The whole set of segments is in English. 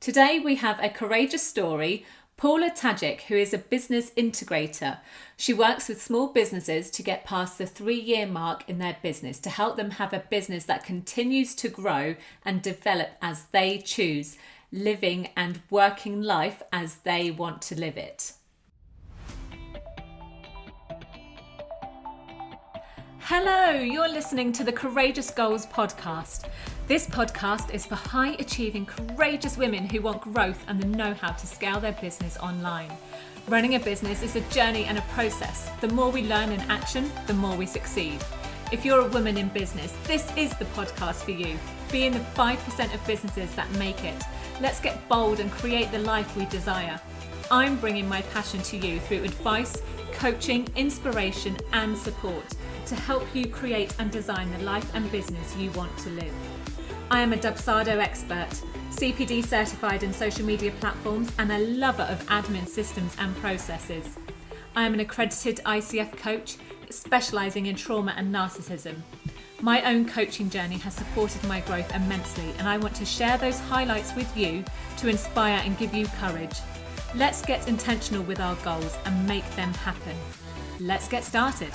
Today we have a courageous story, Paula Tadzik, who is a business integrator. She works with small businesses to get past the 3-year mark in their business to help them have a business that continues to grow and develop as they choose, living and working life as they want to live it. Hello, you're listening to the Courageous Goals podcast. This podcast is for high-achieving, courageous women who want growth and the know-how to scale their business online. Running a business is a journey and a process. The more we learn in action, the more we succeed. If you're a woman in business, this is the podcast for you. Be in the 5% of businesses that make it. Let's get bold and create the life we desire. I'm bringing my passion to you through advice, coaching, inspiration, and support to help you create and design the life and business you want to live. I am a Dubsado expert, CPD certified in social media platforms, and a lover of admin systems and processes. I am an accredited ICF coach, specialising in trauma and narcissism. My own coaching journey has supported my growth immensely, and I want to share those highlights with you to inspire and give you courage. Let's get intentional with our goals and make them happen. Let's get started.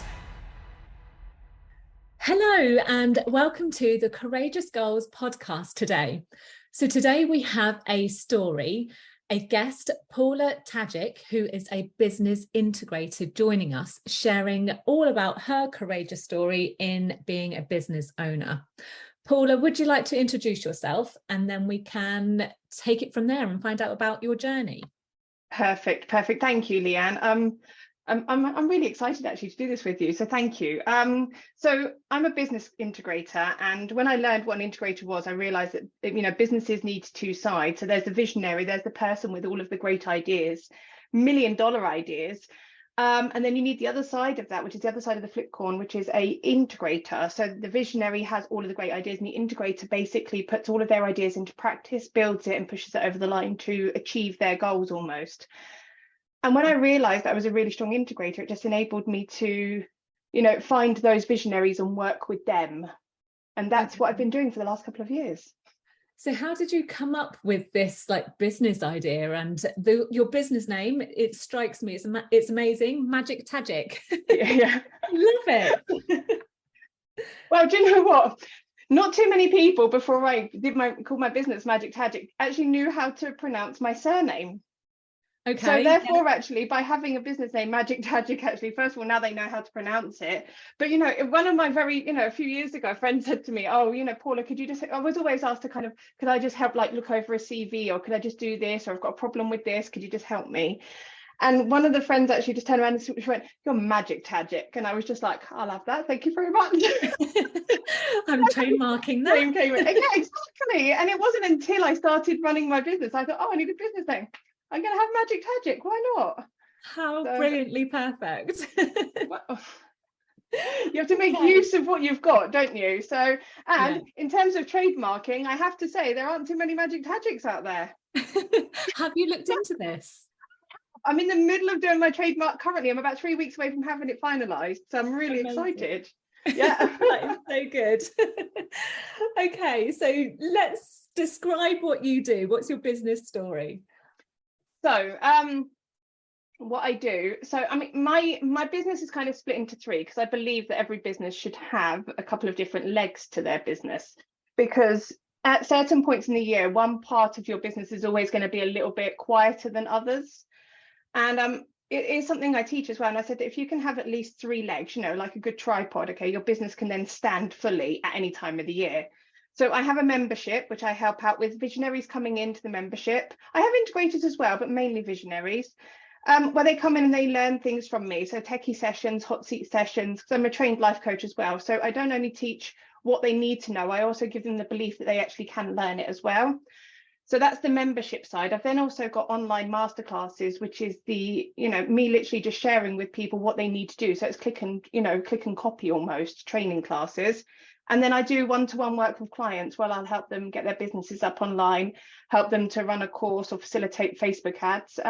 Hello and welcome to the Courageous Goals podcast today. So today we have a story, a guest, Paula Tadzik, who is a business integrator, joining us, sharing all about her courageous story in being a business owner. Paula, would you like to introduce yourself, and then we can take it from there and find out about your journey? Perfect. Thank you, Leanne. I'm really excited actually to do this with you, so thank you. So I'm a business integrator, and when I learned what an integrator was, I realized that businesses need two sides. So there's the visionary, there's the person with all of the great ideas, million-dollar ideas, and then you need the other side of that, which is the other side of the flip coin, which is a integrator. So the visionary has all of the great ideas, and the integrator basically puts all of their ideas into practice, builds it, and pushes it over the line to achieve their goals almost. And when I realized I was a really strong integrator, it just enabled me to, find those visionaries and work with them. And that's what I've been doing for the last couple of years. So how did you come up with this business idea and your business name? It strikes me, it's amazing. Magic Tadzik. Yeah. Love it. Well, do you know what? Not too many people before I called my business Magic Tadzik actually knew how to pronounce my surname. Okay. So therefore, actually, by having a business name, Magic Tadzik, actually, first of all, now they know how to pronounce it. But, one of my a few years ago, a friend said to me, oh, Paula, could you just, I was always asked to could I just help look over a CV, or could I just do this, or I've got a problem with this, could you just help me? And one of the friends actually just turned around and she went, you're Magic Tadzik. And I was just like, I'll have that. Thank you very much. I'm trademarking that. Yeah, exactly. And it wasn't until I started running my business, I thought, oh, I need a business name. I'm going to have Magic Tadzik. Why not? How brilliantly perfect. Well, you have to make use of what you've got, don't you? So, and in terms of trademarking, I have to say there aren't too many Magic Tadziks out there. Have you looked into this? I'm in the middle of doing my trademark currently. I'm about 3 weeks away from having it finalised. So I'm really excited. Yeah. That is so good. Okay, so let's describe what you do. What's your business story? So what I do, my business is kind of split into three, because I believe that every business should have a couple of different legs to their business, because at certain points in the year, one part of your business is always going to be a little bit quieter than others. And it is something I teach as well. And I said that if you can have at least 3 legs, like a good tripod, okay, your business can then stand fully at any time of the year. So I have a membership, which I help out with visionaries coming into the membership. I have integrators as well, but mainly visionaries, where they come in and they learn things from me. So techie sessions, hot seat sessions, because I'm a trained life coach as well. So I don't only teach what they need to know, I also give them the belief that they actually can learn it as well. So that's the membership side. I've then also got online masterclasses, which is the, me literally just sharing with people what they need to do. So it's click and copy almost, training classes. And then I do one-to-one work with clients where I'll help them get their businesses up online, help them to run a course or facilitate Facebook ads.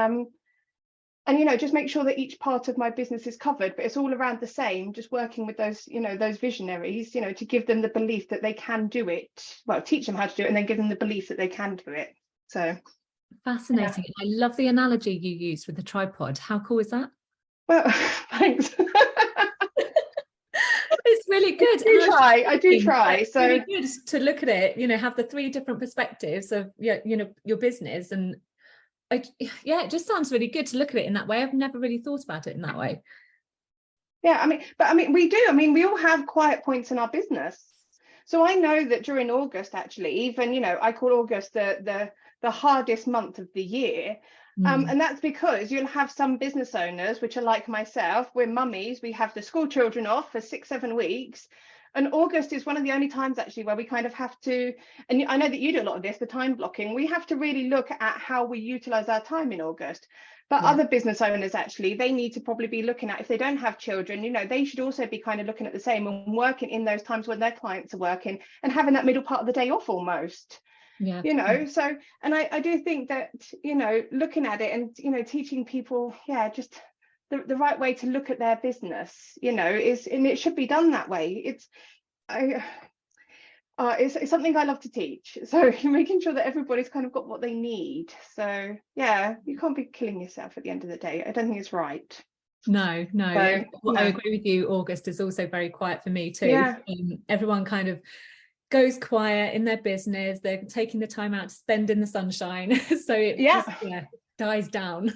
And just make sure that each part of my business is covered, but it's all around the same, just working with those, those visionaries, to give them the belief that they can do it. Well, teach them how to do it and then give them the belief that they can do it. So Fascinating. I love the analogy you used with the tripod. How cool is that? Well, thanks. It's really good. I do try. So really good to look at it, have the three different perspectives of your business. And it just sounds really good to look at it in that way. I've never really thought about it in that way. Yeah, I mean, we do. I mean, we all have quiet points in our business. So I know that during August, actually, even, I call August the hardest month of the year. And that's because you'll have some business owners, which are like myself, we're mummies, we have the school children off for 6-7 weeks. And August is one of the only times actually where we kind of have to, and I know that you do a lot of this, the time blocking, we have to really look at how we utilize our time in August. But other business owners, actually, they need to probably be looking at, if they don't have children, they should also be kind of looking at the same and working in those times when their clients are working and having that middle part of the day off almost. So, and I do think that, looking at it and, teaching people, just the right way to look at their business, is, and it should be done that way. It's something I love to teach. So making sure that everybody's kind of got what they need. So you can't be killing yourself at the end of the day. I don't think it's right. No. I agree with you. August is also very quiet for me too. Everyone kind of goes quiet in their business. They're taking the time out to spend in the sunshine. So it just dies down.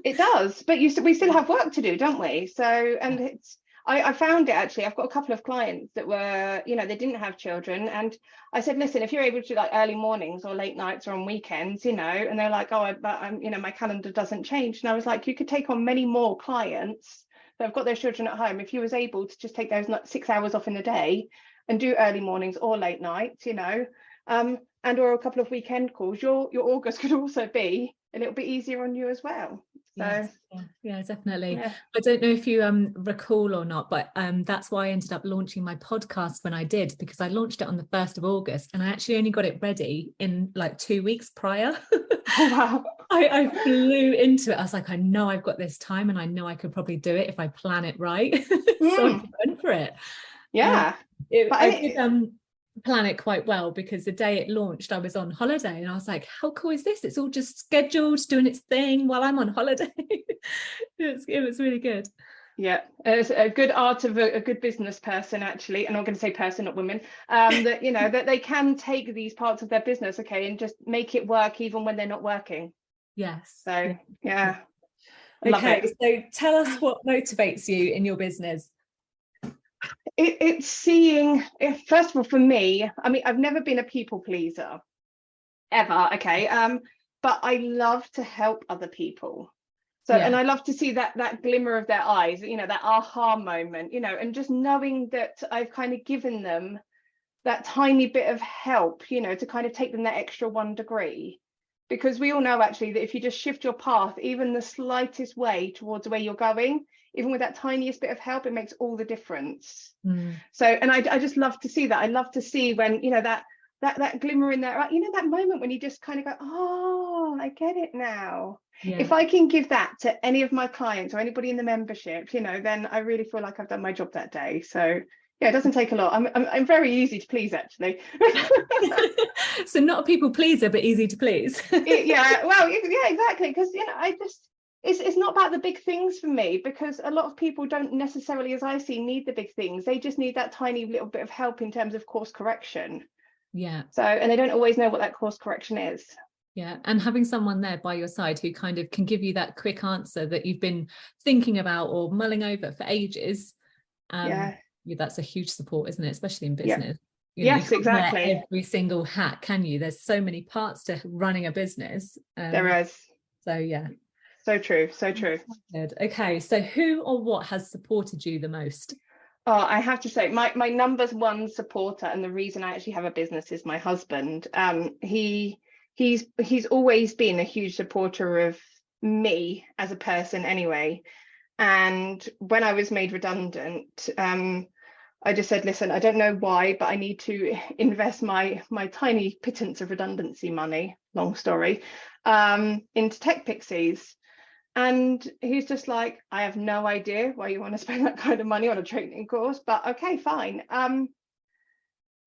It does, but we still have work to do, don't we? So, and I found it actually. I've got a couple of clients that were, they didn't have children, and I said, listen, if you're able to do like early mornings or late nights or on weekends, and they're like, but I'm, my calendar doesn't change. And I was like, you could take on many more clients that have got their children at home if you was able to just take those 6 hours off in the day and do early mornings or late nights, and or a couple of weekend calls. Your August could also be a little bit easier on you as well. So definitely. I don't know if you recall or not, but that's why I ended up launching my podcast when I did, because I launched it on the 1st of August and I actually only got it ready in like 2 weeks prior. Oh wow. I flew into it. I was like, I know I've got this time and I know I could probably do it if I plan it right. So I went for it. I did plan it quite well, because the day it launched I was on holiday and I was like, how cool is this? It's all just scheduled, doing its thing while I'm on holiday. It was really good. It's a good art of a good business person, actually, and I'm going to say person, not women, that that they can take these parts of their business and just make it work even when they're not working. So okay, so tell us what motivates you in your business. It's seeing, first of all, for me, I mean, I've never been a people pleaser ever, but I love to help other people. So and I love to see that glimmer of their eyes, that aha moment, and just knowing that I've kind of given them that tiny bit of help, to kind of take them that extra 1 degree. Because we all know actually that if you just shift your path even the slightest way towards where you're going, even with that tiniest bit of help, it makes all the difference. So, and I just love to see that. I love to see when, that glimmer in there, that moment when you just kind of go, oh, I get it now. If I can give that to any of my clients or anybody in the membership, then I really feel like I've done my job that day. So it doesn't take a lot. I'm very easy to please, actually. So not a people pleaser, but easy to please. Exactly. Because it's not about the big things for me, because a lot of people don't necessarily, as I see, need the big things. They just need that tiny little bit of help in terms of course correction. So, and they don't always know what that course correction is. And having someone there by your side who kind of can give you that quick answer that you've been thinking about or mulling over for ages. That's a huge support, isn't it? Especially in business. Yes, exactly. Every single hat, can you? There's so many parts to running a business. There is. So true. Good. Okay, so who or what has supported you the most? Oh, I have to say, my number one supporter, and the reason I actually have a business, is my husband. He's always been a huge supporter of me as a person anyway. And when I was made redundant, I just said, listen, I don't know why, but I need to invest my tiny pittance of redundancy money, long story, into Tech Pixies. And he's just like, I have no idea why you want to spend that kind of money on a training course, but okay, fine.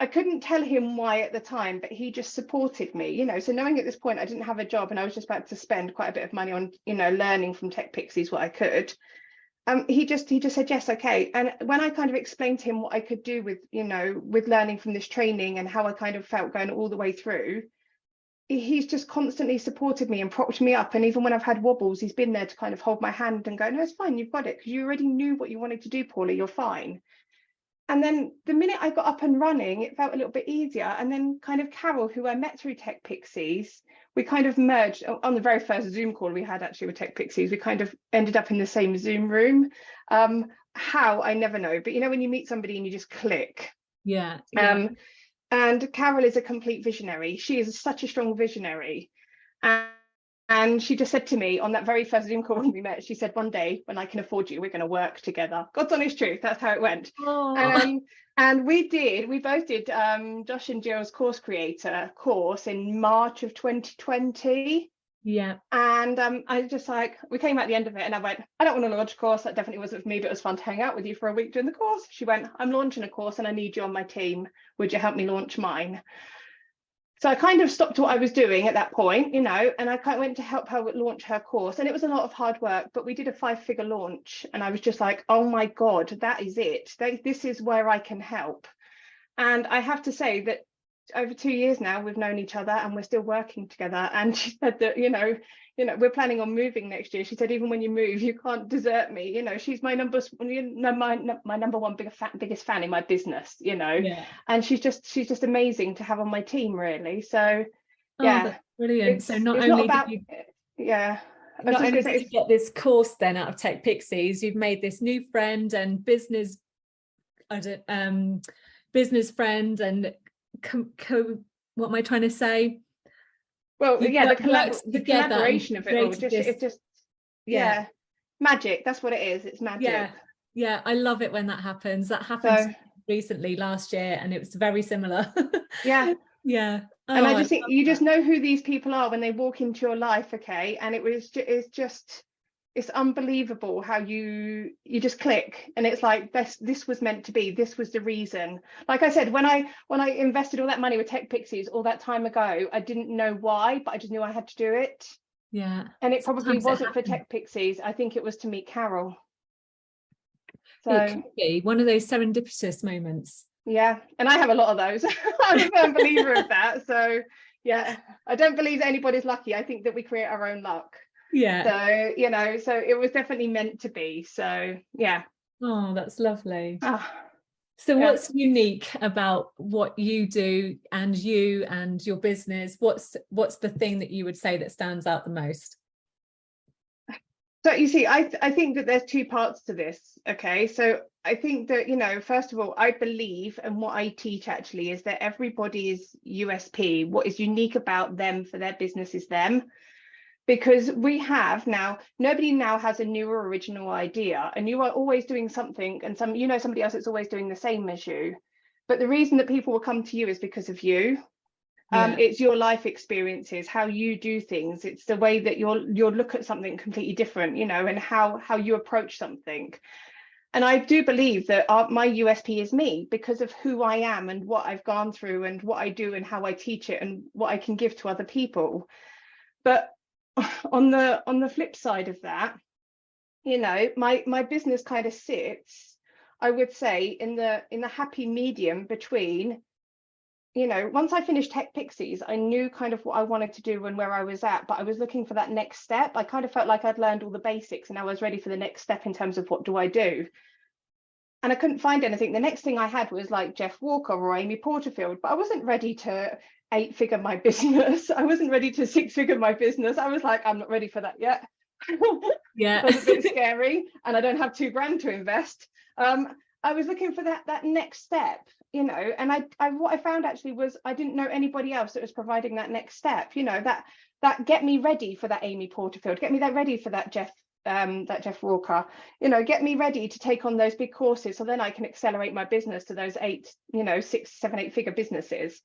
I couldn't tell him why at the time, but he just supported me, so knowing at this point I didn't have a job and I was just about to spend quite a bit of money on, learning from Tech Pixies what I could. He just said yes, okay. And when I kind of explained to him what I could do with, with learning from this training and how I kind of felt going all the way through, he's just constantly supported me and propped me up. And even when I've had wobbles, he's been there to kind of hold my hand and go, no, it's fine, you've got it, because you already knew what you wanted to do, Paula, you're fine. And then the minute I got up and running, it felt a little bit easier. And then kind of Carol, who I met through Tech Pixies, we kind of merged on the very first Zoom call we had actually with Tech Pixies. We kind of ended up in the same Zoom room. How, I never know. But when you meet somebody and you just click. Yeah. And Carol is a complete visionary. She is such a strong visionary. And she just said to me on that very first Zoom call when we met, she said, one day when I can afford you, we're going to work together. God's honest truth. That's how it went. And we both did Josh and Jill's course creator course in March of 2020. Yeah. And I just we came out the end of it and I went, I don't want to launch a course. That definitely wasn't for me, but it was fun to hang out with you for a week during the course. She went, I'm launching a course and I need you on my team. Would you help me launch mine? So I kind of stopped what I was doing at that point, and I kind of went to help her launch her course. And it was a lot of hard work, but we did a 5-figure launch. And I was just like, oh my God, that is it. This is where I can help. And I have to say that over 2 years now, we've known each other and we're still working together. And she said that, we're planning on moving next year. She said, even when you move, you can't desert me. She's my number one biggest fan in my business, Yeah. And she's just amazing to have on my team, really. So, yeah, that's brilliant. So not only did you get this course then out of Tech Pixies, you've made this new friend and business friend and what am I trying to say? Well, the collaboration of it all, magic. That's what it is. It's magic. Yeah. I love it when that happens. That happened recently last year, and it was very similar. Yeah. Oh, and I just think you just know who these people are when they walk into your life, okay? And it's unbelievable how you just click and it's like this was meant to be. This was the reason. Like I said, when I invested all that money with Tech Pixies all that time ago, I didn't know why, but I just knew I had to do it. Yeah. And it probably wasn't for Tech Pixies. I think it was to meet Carol. So it could be one of those serendipitous moments. Yeah, and I have a lot of those. I'm a firm believer of that. So yeah, I don't believe that anybody's lucky. I think that we create our own luck. Yeah. So so it was definitely meant to be. So yeah. Oh, that's lovely. So what's unique about what you do and your business? What's the thing that you would say that stands out the most? So you see, I think that there's two parts to this. Okay, so I think that, first of all, I believe, and what I teach actually is that everybody's USP, what is unique about them for their business is them. Because nobody now has a new or original idea, and you are always doing something, and somebody else that's always doing the same as you. But the reason that people will come to you is because of you. It's your life experiences, how you do things. It's the way that you'll look at something completely different, and how you approach something. And I do believe that my USP is me because of who I am and what I've gone through and what I do and how I teach it and what I can give to other people. But on the flip side of that, my business kind of sits, I would say, in the happy medium between, once I finished Tech Pixies, I knew kind of what I wanted to do and where I was at, but I was looking for that next step. I kind of felt like I'd learned all the basics and I was ready for the next step in terms of what do I do. And I couldn't find anything. The next thing I had was like Jeff Walker or Amy Porterfield, but I wasn't ready to 8-figure my business. I wasn't ready to 6-figure my business. I was like, I'm not ready for that yet. Yeah. It was a bit scary and I don't have $2,000 to invest. I was looking for that next step, and what I found actually was I didn't know anybody else that was providing that next step, that get me ready for that Amy Porterfield, get me ready for that Jeff Walker, get me ready to take on those big courses so then I can accelerate my business to those 6, 7, 8-figure businesses.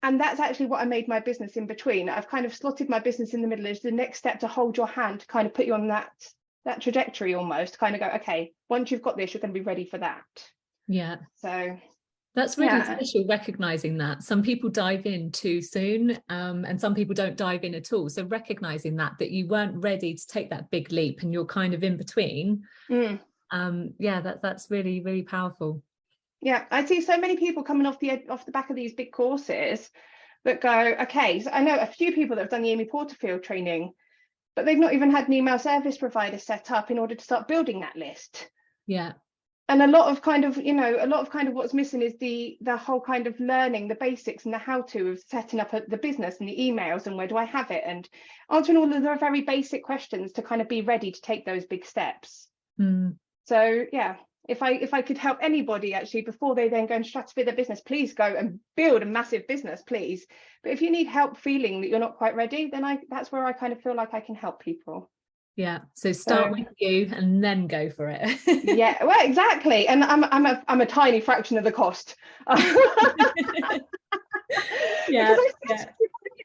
And that's actually what I made my business in between. I've kind of slotted my business in the middle as the next step to hold your hand, to kind of put you on that trajectory almost, kind of go, okay, once you've got this, you're going to be ready for that. Yeah. So That's really special, recognizing that some people dive in too soon, and some people don't dive in at all. So recognizing that you weren't ready to take that big leap and you're kind of in between. That's really, really powerful. Yeah, I see so many people coming off the back of these big courses that go, okay, so I know a few people that have done the Amy Porterfield training, but they've not even had an email service provider set up in order to start building that list. Yeah. And a lot of kind of what's missing is the whole kind of learning the basics and the how-to of setting up the business and the emails and where do I have it, and answering all of the very basic questions to kind of be ready to take those big steps. So yeah, if I could help anybody actually before they then go and stratify their business, please go and build a massive business, please. But if you need help feeling that you're not quite ready, then that's where I kind of feel like I can help people. Yeah, so start with you and then go for it. Yeah, well, exactly. And I'm a tiny fraction of the cost. Yeah,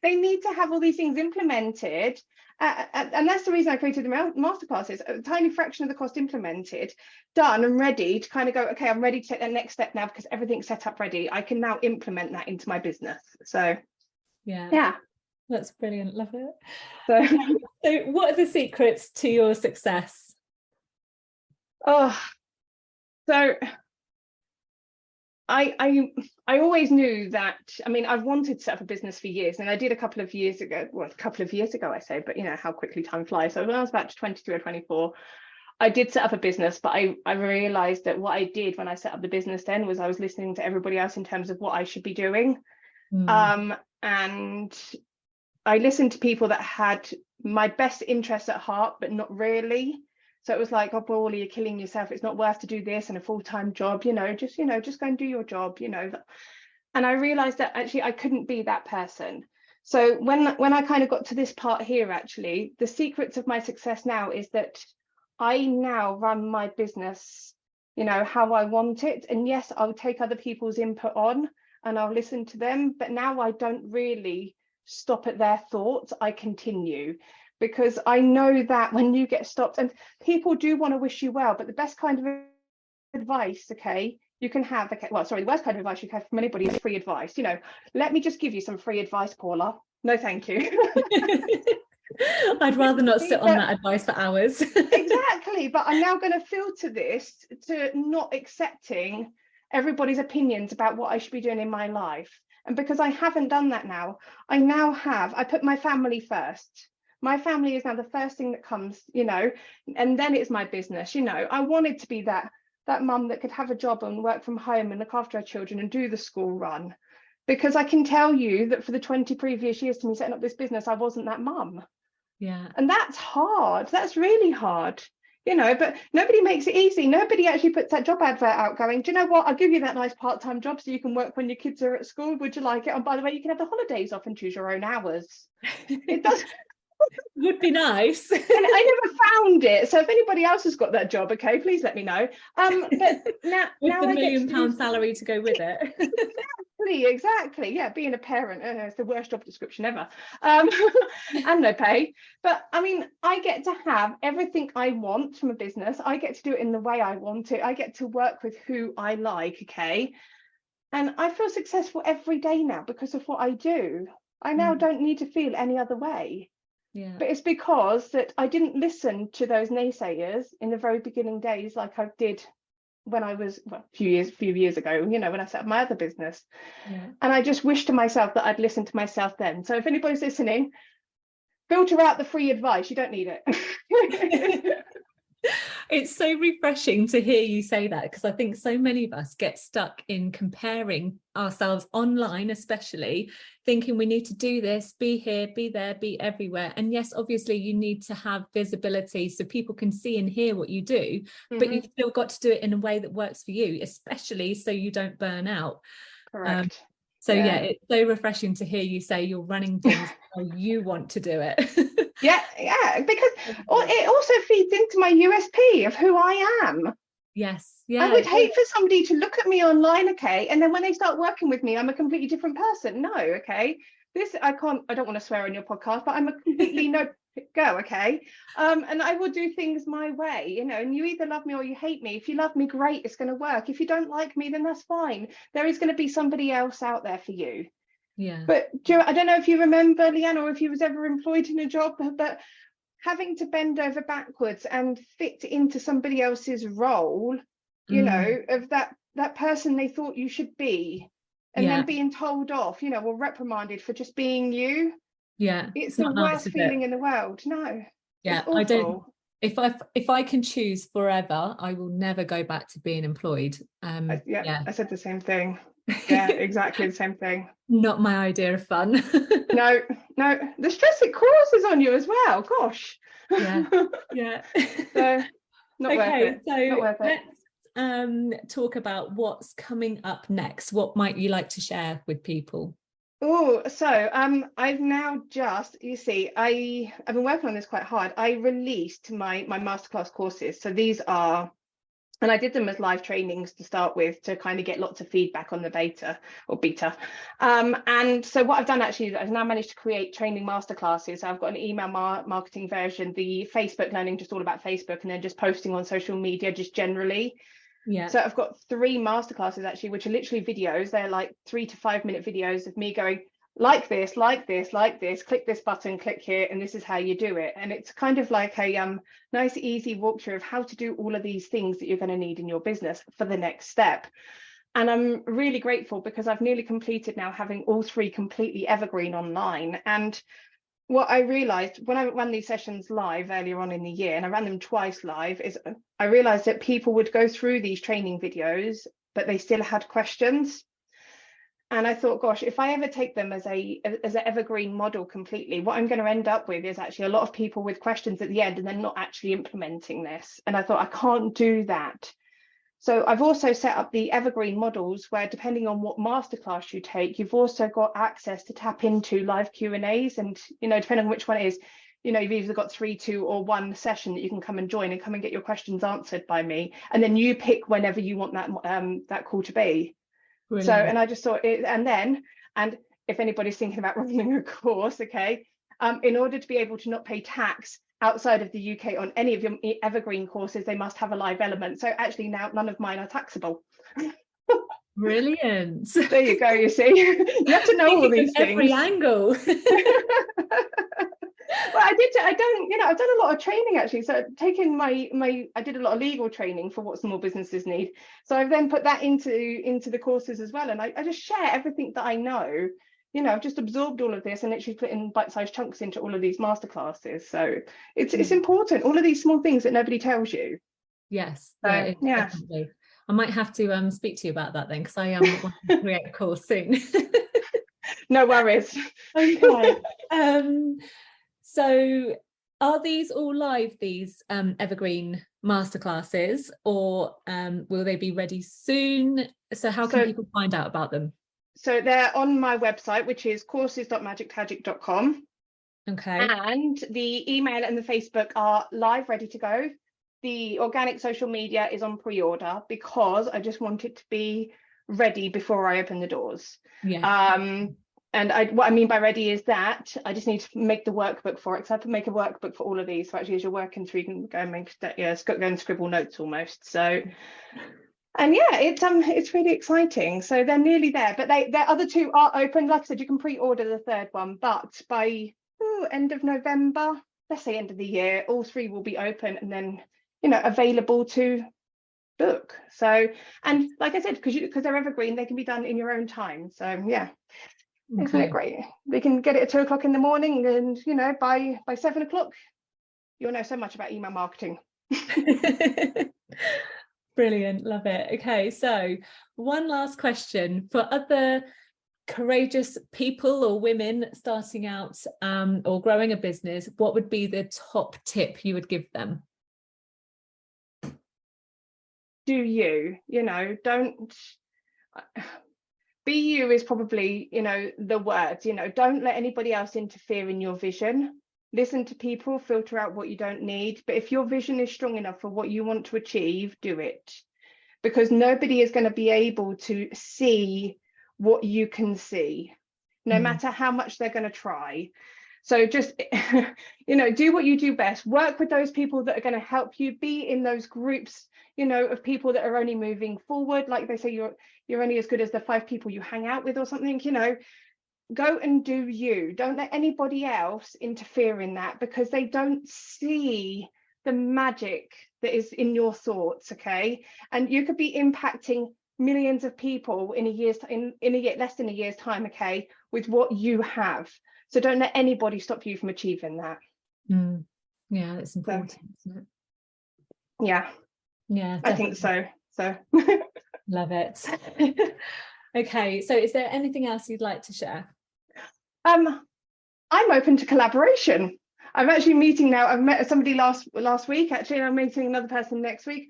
they need to have all these things implemented, and that's the reason I created the masterclasses. A tiny fraction of the cost implemented, done and ready to kind of go, okay, I'm ready to take that next step now because everything's set up ready. I can now implement that into my business. So yeah. That's brilliant. Love it. So what are the secrets to your success? So I always knew that, I mean, I've wanted to set up a business for years, and I did a couple of years ago I say, but you know how quickly time flies. So when I was about 23 or 24, I did set up a business, but I realized that what I did when I set up the business then was I was listening to everybody else in terms of what I should be doing. And I listened to people that had my best interests at heart, but not really. So it was like, oh, Paula, you're killing yourself. It's not worth to do this and a full-time job, just go and do your job, And I realized that actually I couldn't be that person. So when I kind of got to this part here, actually, the secrets of my success now is that I now run my business, how I want it. And yes, I'll take other people's input on and I'll listen to them. But now I don't really stop at their thoughts. I continue, because I know that when you get stopped, and people do want to wish you well, but the best kind of advice, you can have, the worst kind of advice you can have from anybody is free advice. Let me just give you some free advice, Paula. No, thank you. I'd rather not sit on that advice for hours. Exactly. But I'm now going to filter this to not accepting everybody's opinions about what I should be doing in my life. And because I haven't done that now, I put my family first. My family is now the first thing that comes, and then it's my business. I wanted to be that mum that could have a job and work from home and look after her children and do the school run. Because I can tell you that for the 20 previous years to me setting up this business, I wasn't that mum. Yeah. And that's hard. That's really hard. But nobody makes it easy. Nobody actually puts that job advert out going, do you know what? I'll give you that nice part-time job so you can work when your kids are at school. Would you like it? And by the way, you can have the holidays off and choose your own hours. It does. Would be nice. And I never found it. So if anybody else has got that job, okay, please let me know. But now with the £1 million salary to go with it. Exactly. Yeah, being a parent, it's the worst job description ever. And no pay. But I mean, I get to have everything I want from a business. I get to do it in the way I want it. I get to work with who I like, okay? And I feel successful every day now because of what I do. I now don't need to feel any other way. Yeah. But it's because that I didn't listen to those naysayers in the very beginning days like I did when I was a few years ago, when I set up my other business. Yeah. And I just wish to myself that I'd listened to myself then. So if anybody's listening, filter out the free advice. You don't need it. It's so refreshing to hear you say that, because I think so many of us get stuck in comparing ourselves online, especially thinking we need to do this, be here, be there, be everywhere. And yes, obviously you need to have visibility so people can see and hear what you do, but you've still got to do it in a way that works for you, especially so you don't burn out. Correct. Yeah, it's so refreshing to hear you say you're running things how you want to do it. Yeah, because it also feeds into my USP of who I am. Yes, yeah. I would hate for somebody to look at me online, okay, and then when they start working with me, I'm a completely different person. No, okay. this, I don't want to swear on your podcast, but I'm a completely no go, okay? And I will do things my way, you know, and you either love me or you hate me. If you love me, great, it's going to work. If you don't like me, then that's fine. There is going to be somebody else out there for you. Yeah. But I don't know if you remember, Leanne, or if you was ever employed in a job, but having to bend over backwards and fit into somebody else's role, you know, of that person they thought you should be, and then being told off, you know, or reprimanded for just being you. Yeah, It's the not nice, worst is feeling it? in the world. No, Yeah, it's awful. I don't. If I can choose forever, I will never go back to being employed. I said the same thing. Yeah, exactly the same thing. Not my idea of fun. No, the stress it causes on you as well. Gosh. Yeah. So not worth it. So not worth it. let's talk about what's coming up next. What might you like to share with people? Oh, so I've now just, you see, I've been working on this quite hard. I released my masterclass courses. So these are, and I did them as live trainings to start with, to kind of get lots of feedback on the beta. And so what I've done actually is I've now managed to create training masterclasses. So I've got an email marketing version, the Facebook learning, just all about Facebook, and then just posting on social media just generally. Yeah. So I've got 3 masterclasses actually, which are literally videos. They're like 3 to 5 minute videos of me going like this, click this button, click here, and this is how you do it. And it's kind of like a nice, easy walkthrough of how to do all of these things that you're going to need in your business for the next step. And I'm really grateful because I've nearly completed now having all 3 completely evergreen online. And what I realized when I ran these sessions live earlier on in the year, and I ran them twice live, is I realized that people would go through these training videos, but they still had questions. And I thought, gosh, if I ever take them as an evergreen model completely, what I'm going to end up with is actually a lot of people with questions at the end and then not actually implementing this. And I thought, I can't do that. So I've also set up the evergreen models where, depending on what masterclass you take, you've also got access to tap into live Q&As. And, you know, depending on which one it is, you know, you've either got 3, 2 or 1 session that you can come and join and come and get your questions answered by me. And then you pick whenever you want that call to be. Brilliant. So, and I just thought it, and if anybody's thinking about running a course, okay, in order to be able to not pay tax outside of the UK on any of your evergreen courses, they must have a live element. So actually now none of mine are taxable. Brilliant. There you go, you see. You have to know all these things. Every angle. Well, I've done a lot of training actually. So taking I did a lot of legal training for what small businesses need. So I've then put that into the courses as well. And I just share everything that I know. You know, I've just absorbed all of this and literally put in bite-sized chunks into all of these masterclasses. So it's important, all of these small things that nobody tells you. Yes. So, yeah. Definitely. I might have to speak to you about that then, because I am wanting to create a course soon. No worries. Okay. So are these all live, these evergreen masterclasses, or will they be ready soon? So how can people find out about them? So they're on my website, which is courses.magictagic.com. Okay. And the email and the Facebook are live, ready to go. The organic social media is on pre-order because I just want it to be ready before I open the doors. Yeah. And what I mean by ready is that I just need to make the workbook for it. So I have to make a workbook for all of these. So actually, as you're working through, you can go and make that, go and scribble notes almost. So, and yeah, it's really exciting. So they're nearly there, but their other 2 are open. Like I said, you can pre-order the 3rd one, but by end of November, let's say end of the year, all 3 will be open and then, you know, available to book. So, and like I said, because they're evergreen, they can be done in your own time. So yeah. Okay. Isn't it great? We can get it at 2 o'clock in the morning, and you know, by 7 o'clock, you'll know so much about email marketing. Brilliant, love it. Okay, so one last question for other courageous people or women starting out or growing a business. What would be the top tip you would give them? You know, don't. Be you is probably, you know, the words, you know, don't let anybody else interfere in your vision. Listen to people, filter out what you don't need. But if your vision is strong enough for what you want to achieve, do it. Because nobody is going to be able to see what you can see. no matter how much they're going to try. So just, do what you do best. Work with those people that are going to help you. Be in those groups, of people that are only moving forward. Like they say, you're only as good as the 5 people you hang out with or something, Go and do you. Don't let anybody else interfere in that, because they don't see the magic that is in your thoughts, okay? And you could be impacting millions of people in less than a year's time, okay, with what you have. So don't let anybody stop you from achieving that. Yeah, it's important, isn't it? Yeah, definitely. I think so. Love it. Okay, so is there anything else you'd like to share? I'm open to collaboration. I'm actually meeting now. I've met somebody last week, actually, and I'm meeting another person next week.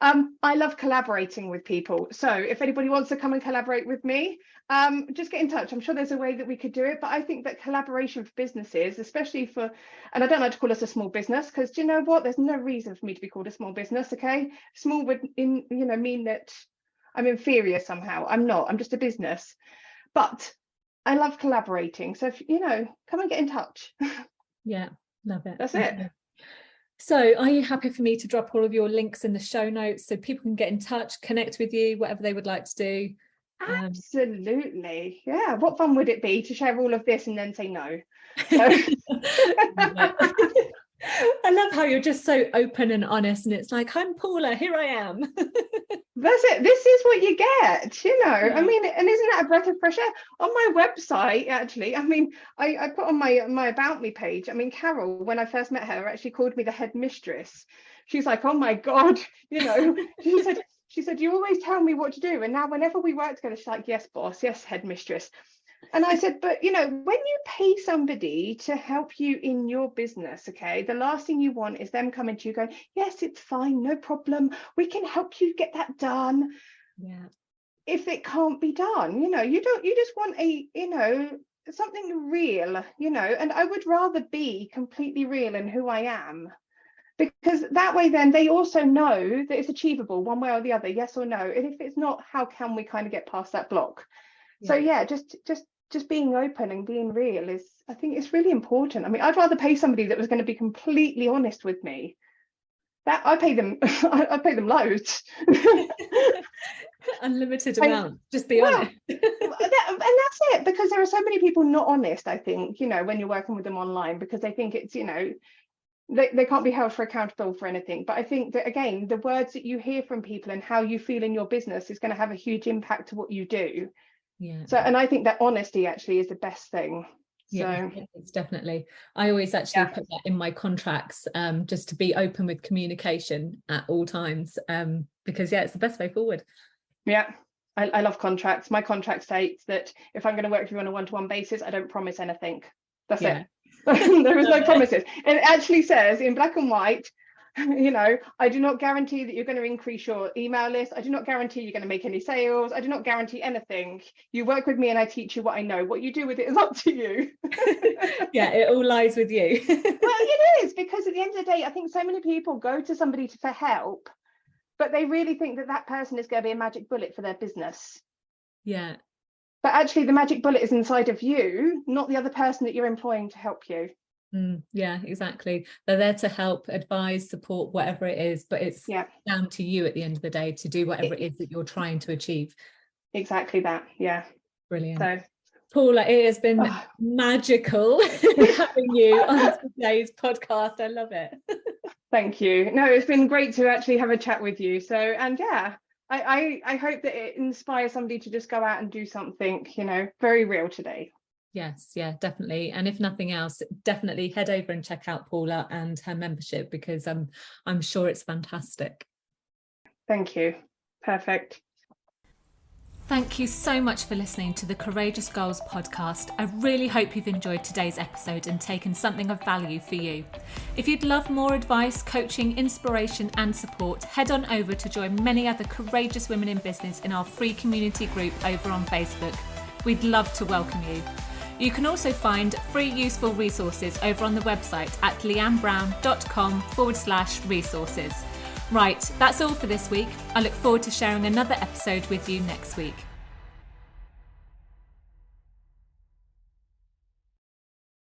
I love collaborating with people. So if anybody wants to come and collaborate with me, just get in touch. I'm sure there's a way that we could do it, but I think that collaboration for businesses, especially and I don't like to call us a small business, because do you know what? There's no reason for me to be called a small business, okay? Small would mean that I'm inferior somehow. I'm not. I'm just a business. But I love collaborating. So if, come and get in touch. Yeah, love it. That's it. So are you happy for me to drop all of your links in the show notes so people can get in touch, connect with you, whatever they would like to do? Absolutely. Yeah. What fun would it be to share all of this and then say no? So. I love how you're just so open and honest, and it's like, I'm Paula, here I am. That's it. This is what you get, Yeah. I mean, and isn't that a breath of fresh air? On my website, actually, I mean, I put on my About Me page, I mean, Carol, when I first met her, actually called me the headmistress. She's like, oh my God, she said, you always tell me what to do. And now whenever we work together, she's like, yes, boss, yes, headmistress. And I said, but, when you pay somebody to help you in your business, okay, the last thing you want is them coming to you going, yes, it's fine, no problem. We can help you get that done. Yeah. If it can't be done, you just want something real, and I would rather be completely real in who I am, because that way then they also know that it's achievable one way or the other, yes or no. And if it's not, how can we kind of get past that block? So yeah, just being open and being real is, I think it's really important. I mean, I'd rather pay somebody that was going to be completely honest with me. That I pay them, I pay them loads. Unlimited amount, just be honest. And that's it, because there are so many people not honest, I think, when you're working with them online, because they think it's, they can't be held accountable for anything. But I think that, again, the words that you hear from people and how you feel in your business is going to have a huge impact to what you do. Yeah. So, and I think that honesty actually is the best thing. Yeah, it's definitely. I always actually put that in my contracts, just to be open with communication at all times, because it's the best way forward. Yeah, I love contracts. My contract states that if I'm going to work with you on a one-to-one basis, I don't promise anything. That's it. There is no promises. It actually says in black and white, I do not guarantee that you're going to increase your email list. I do not guarantee you're going to make any sales. I do not guarantee anything. You work with me and I teach you what I know. What you do with it is up to you. Yeah, it all lies with you. Well, it is, because at the end of the day, I think so many people go to somebody for help, but they really think that person is going to be a magic bullet for their business. Yeah. But actually the magic bullet is inside of you, not the other person that you're employing to help you. Yeah, exactly. They're there to help, advise, support, whatever it is, but it's down to you at the end of the day to do whatever it is that you're trying to achieve. Exactly that. Yeah. Brilliant. So, Paula, it has been magical having you on today's podcast. I love it. Thank you. No, it's been great to actually have a chat with you. So, and I hope that it inspires somebody to just go out and do something, very real today. Yes, yeah, definitely. And if nothing else, definitely head over and check out Paula and her membership, because I'm sure it's fantastic. Thank you. Perfect. Thank you so much for listening to the Courageous Goals podcast. I really hope you've enjoyed today's episode and taken something of value for you. If you'd love more advice, coaching, inspiration and support, head on over to join many other courageous women in business in our free community group over on Facebook. We'd love to welcome you. You can also find free useful resources over on the website at leannebrown.com/resources. Right, that's all for this week. I look forward to sharing another episode with you next week.